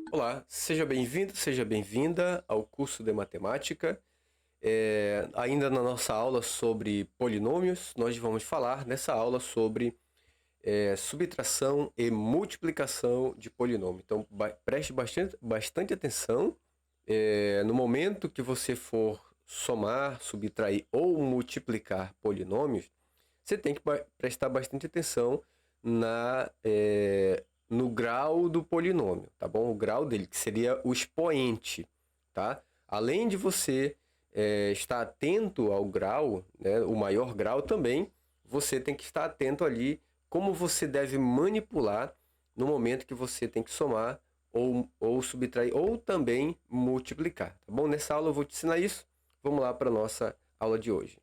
Olá, seja bem-vindo, seja bem-vinda ao curso de matemática. Ainda na nossa aula sobre polinômios, nós vamos falar nessa aula sobre subtração e multiplicação de polinômio. Então, preste bastante atenção. No momento que você for somar, subtrair ou multiplicar polinômios, você tem que prestar bastante atenção no grau do polinômio, tá bom? O grau dele, que seria o expoente, tá? Além de você estar atento ao grau, né, o maior grau também, você tem que estar atento ali como você deve manipular no momento que você tem que somar ou subtrair ou também multiplicar, tá bom? Nessa aula eu vou te ensinar isso. Vamos lá para a nossa aula de hoje.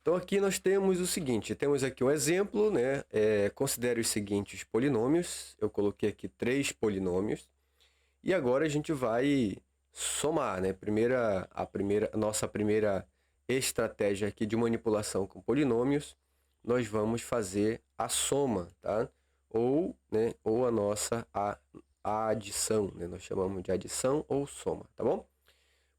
Então aqui nós temos o seguinte, temos aqui um exemplo, né? Considere os seguintes polinômios. Eu coloquei aqui 3 polinômios. E agora a gente vai somar, né? Nossa primeira estratégia aqui de manipulação com polinômios, nós vamos fazer a soma, tá? Ou a nossa a adição, né? Nós chamamos de adição ou soma, tá bom?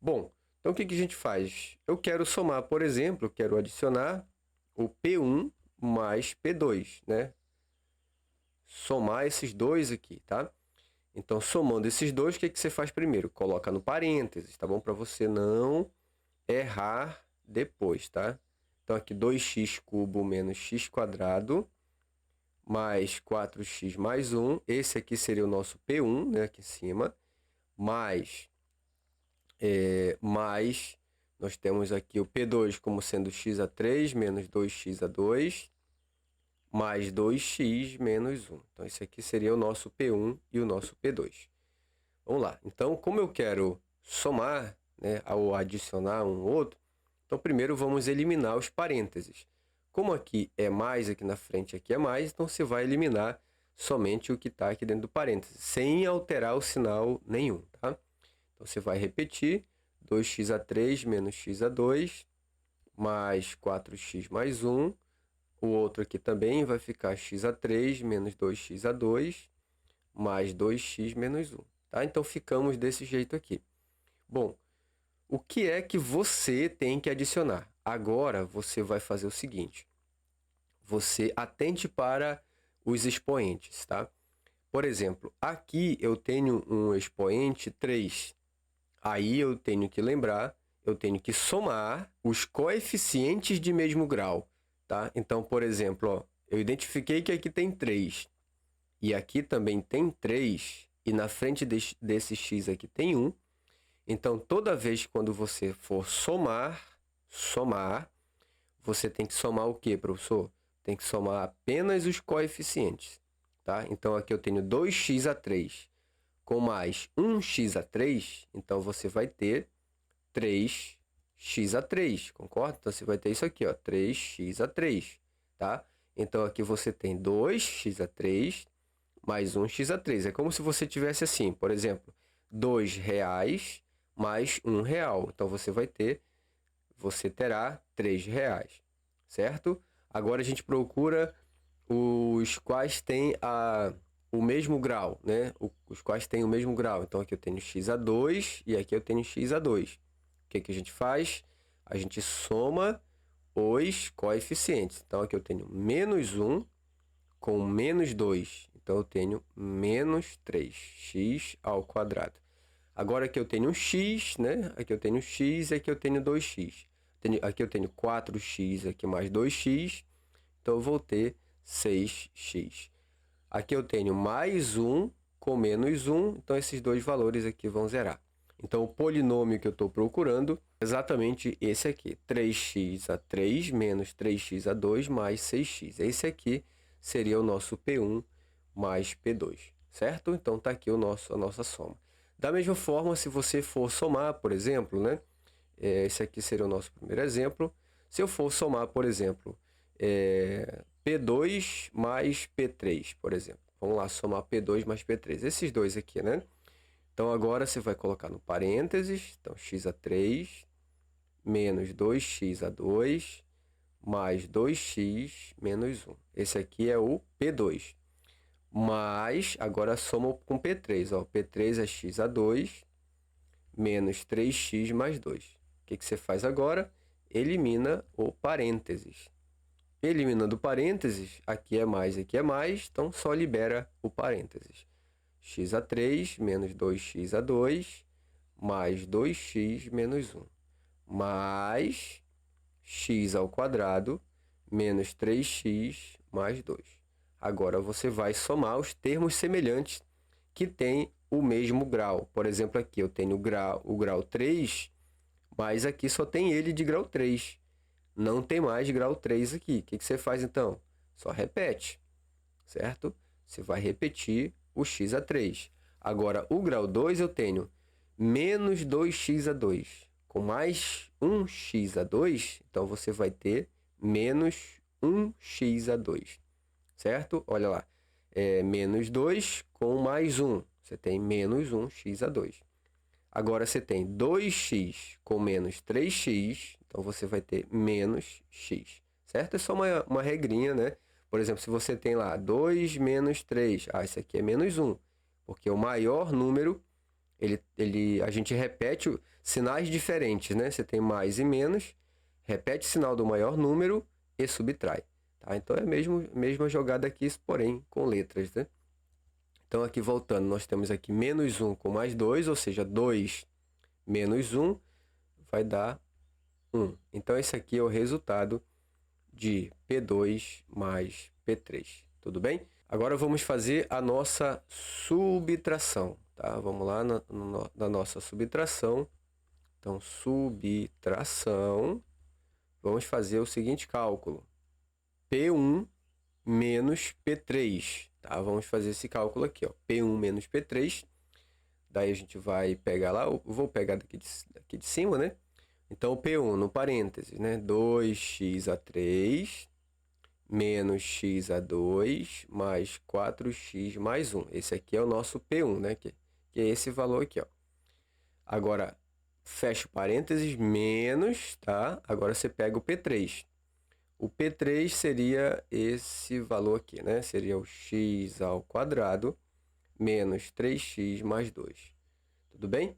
Bom, então o que a gente faz? Eu quero somar, por exemplo, eu quero adicionar o P1 mais P2, né? Somar esses dois aqui, tá? Então, somando esses dois, o que você faz primeiro? Coloca no parênteses, tá bom? Para você não errar depois, tá? Então, aqui 2x cubo menos x quadrado mais 4x mais 1. Esse aqui seria o nosso P1, né? Aqui em cima. Mais nós temos aqui o P2 como sendo x a 3 menos 2x a 2 mais 2x menos 1. Então, esse aqui seria o nosso P1 e o nosso P2. Vamos lá. Então, como eu quero somar, né, ou adicionar um outro, então primeiro vamos eliminar os parênteses. Como aqui é mais, aqui na frente aqui é mais, então você vai eliminar somente o que está aqui dentro do parênteses, sem alterar o sinal nenhum, tá? Então, você vai repetir 2x a 3 menos x a 2 mais 4x mais 1. O outro aqui também vai ficar x a 3 menos 2x a 2 mais 2x menos 1. Tá? Então, ficamos desse jeito aqui. Bom, o que é que você tem que adicionar? Agora, você vai fazer o seguinte. Você atente para os expoentes, tá? Por exemplo, aqui eu tenho um expoente 3. Aí eu tenho que lembrar, eu tenho que somar os coeficientes de mesmo grau, tá? Então, por exemplo, ó, eu identifiquei que aqui tem 3 e aqui também tem 3 e na frente desse x aqui tem 1. Então, toda vez quando você for somar, você tem que somar o quê, professor? Tem que somar apenas os coeficientes, tá? Então, aqui eu tenho 2x a 3 com mais 1x a 3, então você vai ter 3x a 3, concorda? Então, você vai ter isso aqui, ó, 3x a 3, tá? Então, aqui você tem 2x a 3 mais 1x a 3. É como se você tivesse assim, por exemplo, R$ 2 mais R$ 1. Então, você terá R$ 3, certo? Agora, a gente procura os quais têm o mesmo grau, né? Os quais têm o mesmo grau. Então, aqui eu tenho x a 2 e aqui eu tenho x a 2. O que a gente faz? A gente soma os coeficientes. Então, aqui eu tenho menos 1 com menos 2. Então, eu tenho menos 3x ao quadrado. Agora, aqui eu tenho um x, né? Aqui eu tenho x e aqui eu tenho 2x. Aqui eu tenho 4x aqui mais 2x. Então, eu vou ter 6x. Aqui eu tenho mais 1 com menos 1, então esses dois valores aqui vão zerar. Então, o polinômio que eu estou procurando é exatamente esse aqui, 3x a 3 menos 3x a 2 mais 6x. Esse aqui seria o nosso P1 mais P2, certo? Então, está aqui a nossa soma. Da mesma forma, se você for somar, por exemplo, né? Esse aqui seria o nosso primeiro exemplo. Se eu for somar, por exemplo, P2 mais P3, por exemplo. Vamos lá, somar P2 mais P3. Esses dois aqui, né? Então, agora você vai colocar no parênteses. Então, x a 3 menos 2x a 2 mais 2x menos 1. Esse aqui é o P2. mais, agora soma com P3, ó. P3 é x a 2 menos 3x mais 2. O que você faz agora? Elimina o parênteses. Eliminando parênteses, aqui é mais, então só libera o parênteses. X a 3 menos 2x a 2 mais 2x menos 1 mais x ao quadrado menos 3x mais 2. Agora você vai somar os termos semelhantes que têm o mesmo grau. Por exemplo, aqui eu tenho o grau 3, mas aqui só tem ele de grau 3. Não tem mais grau 3 aqui. O que você faz então? Só repete, certo? Você vai repetir o x a 3. Agora, o grau 2 eu tenho menos 2x a 2 com mais 1x a 2, então você vai ter menos 1x a 2, certo? Olha lá, menos 2 com mais 1, você tem menos 1x a 2. Agora você tem 2x com menos 3x, então você vai ter menos x, certo? É só uma regrinha, né? Por exemplo, se você tem lá 2 menos 3, isso aqui é menos 1, porque o maior número, a gente repete sinais diferentes, né? Você tem mais e menos, repete o sinal do maior número e subtrai, tá? Então é a mesma jogada aqui, porém com letras, né? Então, aqui voltando, nós temos aqui menos 1 com mais 2, ou seja, 2 menos 1 vai dar 1. Então, esse aqui é o resultado de P2 mais P3. Tudo bem? Agora, vamos fazer a nossa subtração. Tá? Vamos lá na nossa subtração. Então, subtração. Vamos fazer o seguinte cálculo. P1 menos P3. Tá? Vamos fazer esse cálculo aqui, ó. P1 menos P3. Daí a gente vai pegar lá, eu vou pegar daqui de cima, né? Então, o P1 no parênteses, né? 2x a 3 menos x a 2 mais 4x mais 1. Esse aqui é o nosso P1, né? Que é esse valor aqui, ó. Agora, fecha o parênteses, menos, tá? Agora você pega o P3. O P3 seria esse valor aqui, né? Seria o x ao quadrado menos 3x mais 2. Tudo bem?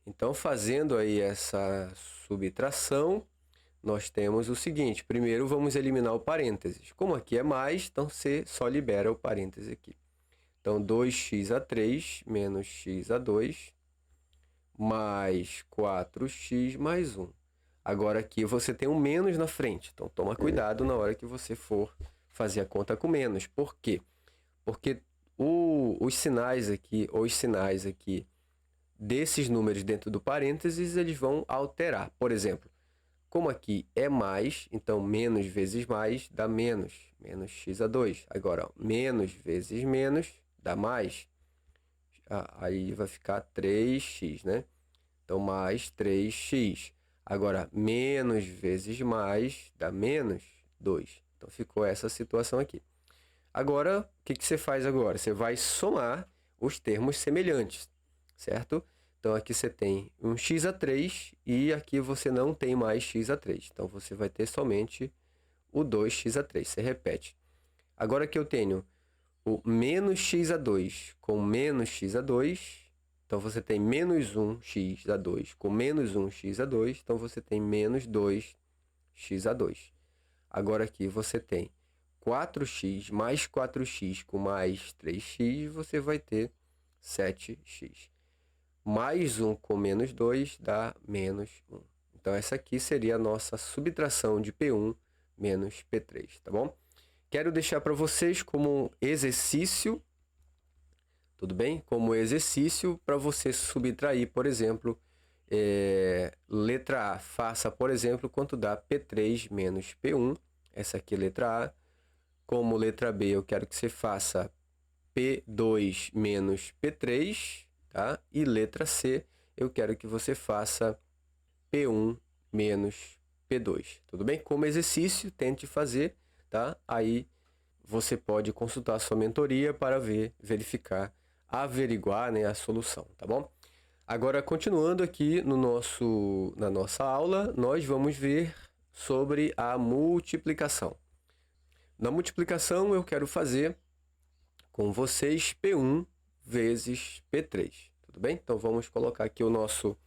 Então, fazendo aí essa subtração, nós temos o seguinte. Primeiro, vamos eliminar o parênteses. Como aqui é mais, então você só libera o parênteses aqui. Então, 2x a 3 menos x a 2 mais 4x mais 1. Agora aqui você tem um menos na frente, então toma cuidado na hora que você for fazer a conta com menos. Por quê? Porque os sinais aqui desses números dentro do parênteses, eles vão alterar. Por exemplo, como aqui é mais, então menos vezes mais dá menos, menos x a 2. Agora, ó, menos vezes menos dá mais, aí vai ficar 3x, né? Então, mais 3x. Agora, menos vezes mais dá menos 2. Então, ficou essa situação aqui. Agora, o que você faz agora? Você vai somar os termos semelhantes, certo? Então, aqui você tem um x a 3 e aqui você não tem mais x a 3. Então, você vai ter somente o 2x a 3. Você repete. Agora que eu tenho o menos x a 2 com menos x a 2... Então, você tem menos 1x a 2 com menos 1x a 2. Então, você tem menos 2x a 2. Agora, aqui você tem 4x mais 4x com mais 3x, você vai ter 7x. Mais 1 com menos 2 dá menos 1. Então, essa aqui seria a nossa subtração de P1 menos P3, tá bom? Quero deixar para vocês como um exercício, tudo bem? Como exercício para você subtrair, por exemplo, letra A. Faça, por exemplo, quanto dá P3 menos P1. Essa aqui é a letra A. Como letra B, eu quero que você faça P2 menos P3, tá? E letra C, eu quero que você faça P1 menos P2, tudo bem? Como exercício, tente fazer, tá? Aí você pode consultar a sua mentoria para verificar, averiguar, né, a solução, tá bom? Agora, continuando aqui na nossa aula, nós vamos ver sobre a multiplicação. Na multiplicação, eu quero fazer com vocês P1 vezes P3, tudo bem? Então, vamos colocar aqui o nosso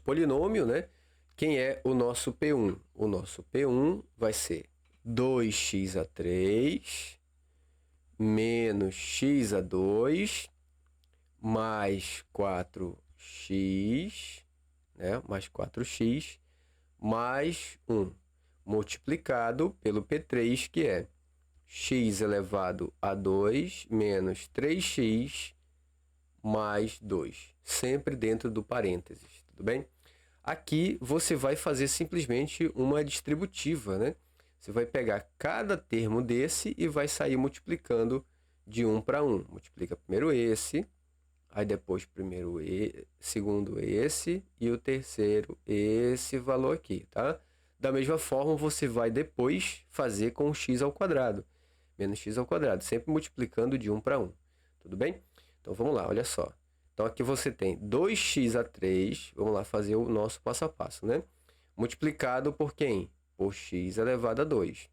polinômio, né? Quem é o nosso P1? O nosso P1 vai ser 2x a 3 menos x a 2 mais 4x, né? Mais 4x mais 1, multiplicado pelo P3, que é x elevado a 2 menos 3x mais 2, sempre dentro do parênteses, tudo bem? Aqui você vai fazer simplesmente uma distributiva, né? Você vai pegar cada termo desse e vai sair multiplicando de 1 para 1. Multiplica primeiro esse, aí depois primeiro segundo esse e o terceiro esse valor aqui, tá? Da mesma forma, você vai depois fazer com o x ao quadrado, menos x ao quadrado, sempre multiplicando de 1 para 1, tudo bem? Então, vamos lá, olha só. Então, aqui você tem 2x a 3, vamos lá fazer o nosso passo a passo, né? Multiplicado por quem? Por x elevado a 2.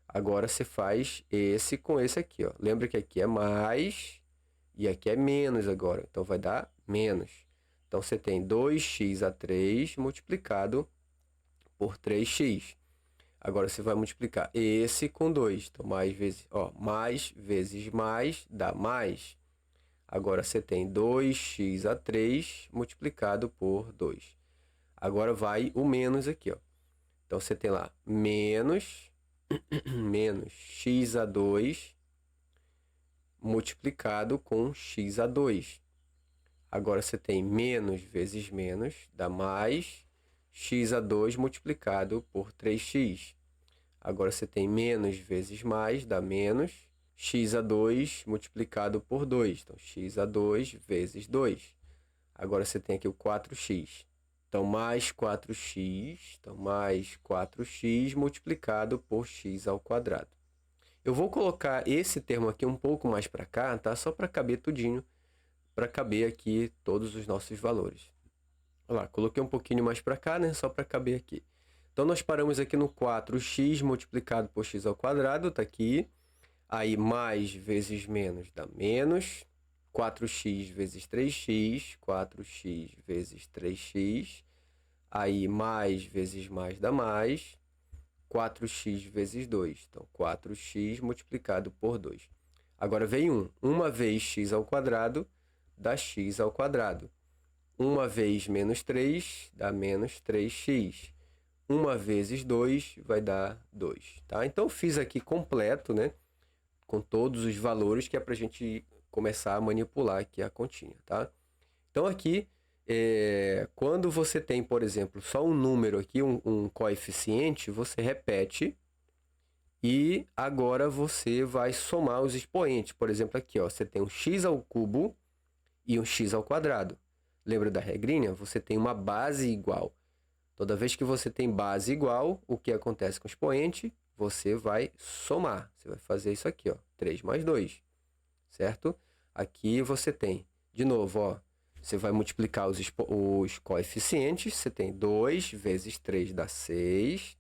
Agora, você faz esse com esse aqui, ó. Lembra que aqui é mais e aqui é menos agora. Então, vai dar menos. Então, você tem 2x a 3 multiplicado por 3x. Agora, você vai multiplicar esse com 2. Então, mais vezes mais dá mais. Agora, você tem 2x a 3 multiplicado por 2. Agora, vai o menos aqui, ó. Então, você tem lá menos x a 2 multiplicado com x a 2. Agora, você tem menos vezes menos, dá mais x a 2 multiplicado por 3x. Agora, você tem menos vezes mais, dá menos x a 2 multiplicado por 2. Então, x a 2 vezes 2. Agora, você tem aqui o 4x. Então, mais 4x, então mais 4x multiplicado por x ao quadrado. Eu vou colocar esse termo aqui um pouco mais para cá, tá? Só para caber tudinho, para caber aqui todos os nossos valores. Olha lá, coloquei um pouquinho mais para cá, né? Só para caber aqui. Então, nós paramos aqui no 4x multiplicado por x ao quadrado, tá aqui. Aí, mais vezes menos dá menos. 4x vezes 3x, 4x vezes 3x. Aí, mais vezes mais dá mais. 4x vezes 2. Então, 4x multiplicado por 2. Agora, vem 1. Uma vez x ao quadrado dá x ao quadrado. Uma vez menos 3 dá menos 3x. Uma vezes 2 vai dar 2, tá? Então, eu fiz aqui completo, né? Com todos os valores, que é para a gente começar a manipular aqui a continha, tá? Então, aqui, quando você tem, por exemplo, só um número aqui, um coeficiente, você repete e agora você vai somar os expoentes. Por exemplo, aqui, ó, você tem um x ao cubo e um x ao quadrado. Lembra da regrinha? Você tem uma base igual. Toda vez que você tem base igual, o que acontece com o expoente? Você vai somar. Você vai fazer isso aqui, ó, 3 mais 2, certo? Aqui você tem, de novo, ó, você vai multiplicar os coeficientes. Você tem 2 vezes 3 dá 6.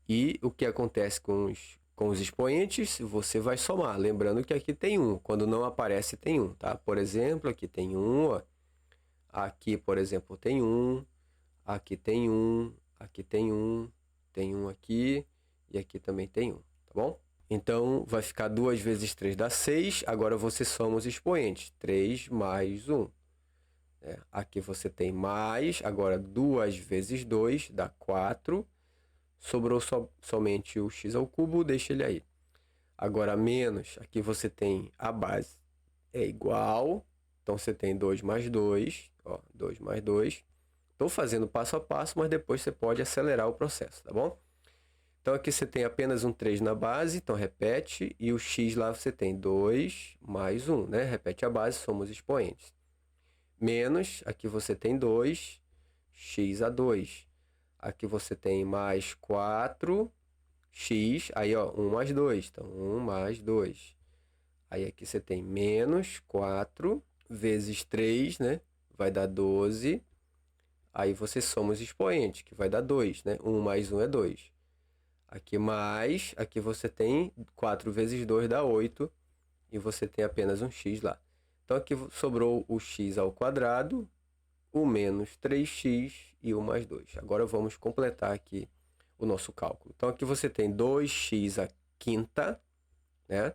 E o que acontece com os expoentes? Você vai somar. Lembrando que aqui tem 1. Quando não aparece, tem 1, tá? Por exemplo, aqui tem 1, ó. Aqui, por exemplo, tem 1. Aqui tem 1, aqui tem 1, tem 1 aqui e aqui também tem 1, tá bom? Então, vai ficar 2 vezes 3 dá 6, agora você soma os expoentes, 3 mais 1. Aqui você tem mais, agora 2 vezes 2 dá 4, sobrou somente o x ao cubo, deixa ele aí. Agora menos, aqui você tem a base é igual, então você tem 2 mais 2, ó, 2 mais 2. Estou fazendo passo a passo, mas depois você pode acelerar o processo, tá bom? Então, aqui você tem apenas um 3 na base, então repete, e o x lá você tem 2 mais 1, né? Repete a base, soma os expoentes. Menos, aqui você tem 2, x a 2. Aqui você tem mais 4, x, aí ó, 1 mais 2, então 1 mais 2. Aí aqui você tem menos 4 vezes 3, né? Vai dar 12. Aí você soma os expoentes, que vai dar 2, né? 1 mais 1 é 2. Aqui mais, aqui você tem 4 vezes 2 dá 8. e você tem apenas um x lá. Então, aqui sobrou o x ao quadrado, o menos 3x e o mais 2. Agora, vamos completar aqui o nosso cálculo. Então, aqui você tem 2x à quinta, né?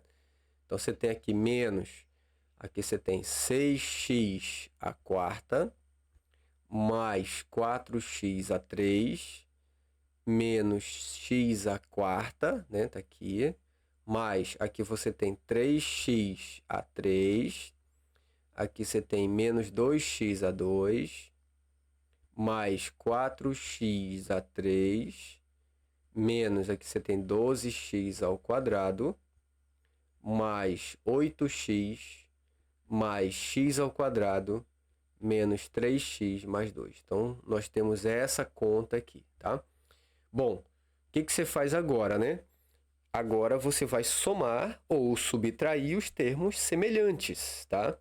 Então, você tem aqui menos, aqui você tem 6x à quarta, mais 4x à 3, menos x à quarta, né? Tá aqui. Mais, aqui você tem 3x a 3. Aqui você tem menos 2x a 2. Mais 4x a 3. Menos, aqui você tem 12x ao quadrado. Mais 8x. Mais x ao quadrado. Menos 3x mais 2. Então, nós temos essa conta aqui, tá? Bom, o que você faz agora, né? Agora você vai somar ou subtrair os termos semelhantes, tá?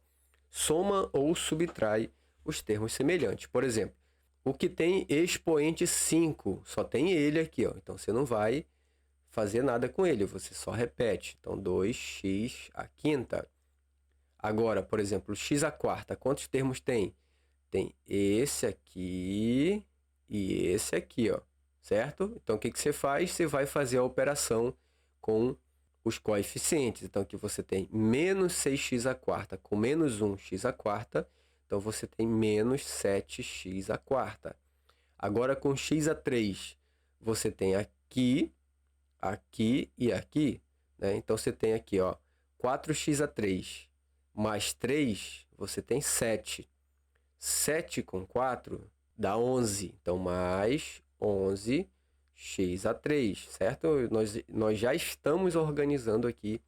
Soma ou subtrai os termos semelhantes. Por exemplo, o que tem expoente 5, só tem ele aqui, ó. Então, você não vai fazer nada com ele, você só repete. Então, 2x à quinta. Agora, por exemplo, x à quarta, quantos termos tem? Tem esse aqui e esse aqui, ó. Certo? Então, o que você faz? Você vai fazer a operação com os coeficientes. Então, aqui você tem menos 6x à quarta com menos 1x à quarta. Então, você tem menos 7x à quarta. Agora, com x a 3, você tem aqui, aqui e aqui, né? Então, você tem aqui, ó, 4x a 3 mais 3, você tem 7. 7 com 4 dá 11. Então, mais 11 x a 3, certo? Nós já estamos organizando aqui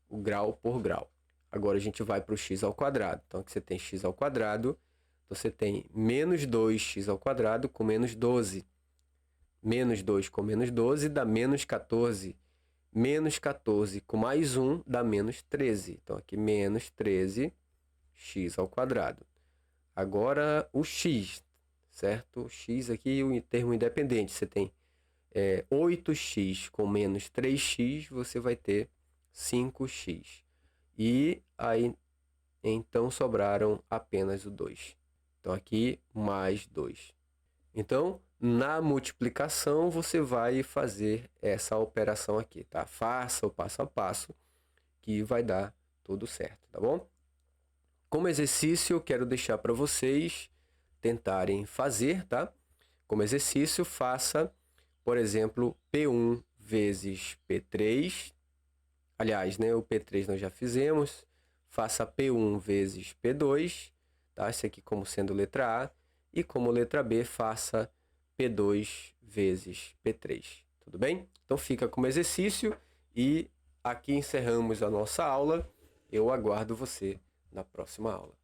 o grau por grau. Agora, a gente vai para o x ao quadrado. Então, aqui você tem x ao quadrado. Então, você tem menos 2x ao quadrado com menos 12. Menos 2 com menos 12 dá menos 14. Menos 14 com mais 1 dá menos 13. Então, aqui menos 13x ao quadrado. Agora, o x, certo? O x aqui, o termo independente, você tem 8x com menos 3x, você vai ter 5x. E aí, então, sobraram apenas o 2. Então, aqui, mais 2. Então, na multiplicação, você vai fazer essa operação aqui, tá? Faça o passo a passo, que vai dar tudo certo, tá bom? Como exercício, eu quero deixar para vocês tentarem fazer, tá? Como exercício, faça, por exemplo, P1 vezes P3. Aliás, né, o P3 nós já fizemos. Faça P1 vezes P2, tá? Esse aqui como sendo letra A. E como letra B, faça P2 vezes P3. Tudo bem? Então, fica como exercício e aqui encerramos a nossa aula. Eu aguardo você na próxima aula.